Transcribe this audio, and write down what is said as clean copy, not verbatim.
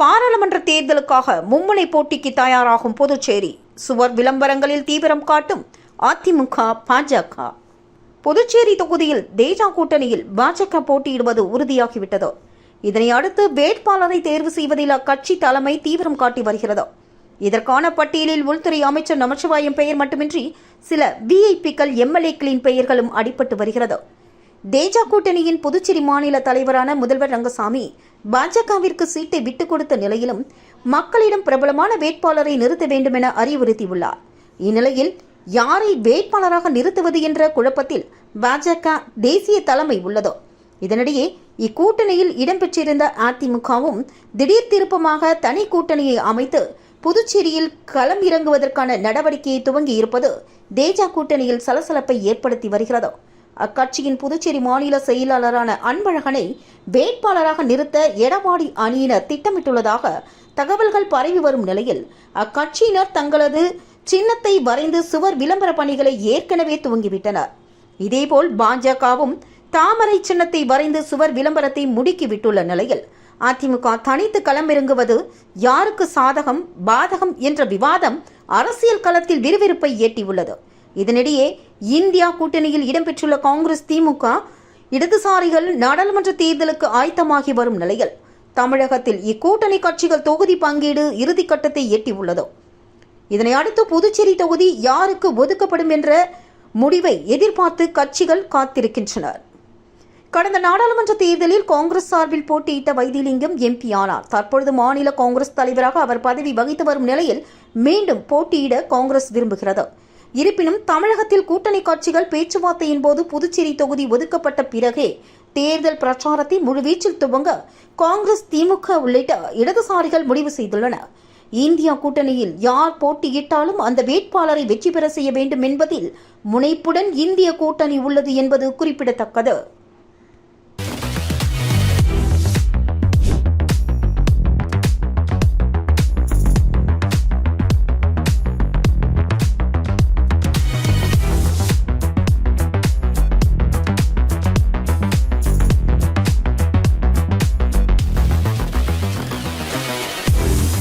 பாராளுமன்ற தேர்தலுக்காக மும்முனை போட்டிக்கு தயாராகும் புதுச்சேரி. சுவர் விளம்பரங்களில் தீவிரம் காட்டும் அதிமுக, பாஜக. புதுச்சேரி தொகுதியில் தேஜா கூட்டணியில் பாஜக போட்டியிடுவது உறுதியாகிவிட்டது. இதனை அடுத்து வேட்பாளரை தேர்வு செய்வதில் அக்கட்சி தலைமை தீவிரம் காட்டி வருகிறது. இதற்கான பட்டியலில் உள்துறை அமைச்சர் நமச்சிவாயம் பெயர் மட்டுமின்றி சில விஐபிக்கள், எம்எல்ஏக்களின் பெயர்களும் அடிபட்டு வருகிறது. தேஜா கூட்டணியின் புதுச்சேரி மாநில தலைவரான முதல்வர் ரங்கசாமி பாஜகவிற்கு சீட்டை விட்டுக் கொடுத்த நிலையிலும் மக்களிடம் பிரபலமான வேட்பாளரை நிறுத்த வேண்டும் என அறிவுறுத்தியுள்ளார். இந்நிலையில் யாரை வேட்பாளராக நிறுத்துவது என்ற குழப்பத்தில் பாஜக தேசிய தலைமை உள்ளது. இதனிடையே இக்கூட்டணியில் இடம்பெற்றிருந்த அதிமுகவும் திடீர் திருப்பமாக தனி கூட்டணியை அமைத்து புதுச்சேரியில் களம் இறங்குவதற்கான நடவடிக்கையை துவங்கி இருப்பது தேஜா கூட்டணியில் சலசலப்பை ஏற்படுத்தி வருகிறது. அக்கட்சியின் புதுச்சேரி மாநில செயலாளரான அன்பழகனை வேட்பாளராக நிறுத்த எடப்பாடி அணியினர் திட்டமிட்டுள்ளதாக தகவல்கள் பரவி வரும் நிலையில் அக்கட்சியினர் தங்களது சின்னத்தை வரைந்து சுவர் விளம்பர பணிகளை ஏற்கனவே துவங்கிவிட்டனர். இதேபோல் பாஜகவும் தாமரை சின்னத்தை வரைந்து சுவர் விளம்பரத்தை முடுக்கிவிட்டுள்ள நிலையில் அதிமுக தனித்து களமிறங்குவது யாருக்கு சாதகம் பாதகம் என்ற விவாதம் அரசியல் களத்தில் விறுவிறுப்பை எட்டியுள்ளது. இதனிடையே இந்தியா கூட்டணியில் இடம்பெற்றுள்ள காங்கிரஸ், திமுக, இடதுசாரிகள் நாடாளுமன்ற தேர்தலுக்கு ஆயத்தமாகி வரும் நிலையில் தமிழகத்தில் இக்கூட்டணி கட்சிகள் தொகுதி பங்கீடு இறுதிக்கட்டத்தை எட்டியுள்ளது. இதனை அடுத்து புதுச்சேரி தொகுதி யாருக்கு ஒதுக்கப்படும் என்ற முடிவை எதிர்பார்த்து கட்சிகள் காத்திருக்கின்றனர். கடந்த நாடாளுமன்ற தேர்தலில் காங்கிரஸ் சார்பில் போட்டியிட்ட வைத்திலிங்கம் எம்பி ஆனார். தற்பொழுது மாநில காங்கிரஸ் தலைவராக அவர் பதவி வகித்து வரும் நிலையில் மீண்டும் போட்டியிட காங்கிரஸ் விரும்புகிறது. இருப்பினும் தமிழகத்தில் கூட்டணி கட்சிகள் பேச்சுவார்த்தையின் போது புதுச்சேரி தொகுதி ஒதுக்கப்பட்ட பிறகே தேர்தல் பிரச்சாரத்தை முழுவீச்சில் துவங்க காங்கிரஸ், திமுக உள்ளிட்ட இடதுசாரிகள் முடிவு செய்துள்ளனர். இந்தியா கூட்டணியில் யார் போட்டியிட்டாலும் அந்த வேட்பாளரை வெற்றி பெற செய்ய வேண்டும் என்பதில் முனைப்புடன் இந்திய கூட்டணி உள்ளது என்பது குறிப்பிடத்தக்கது.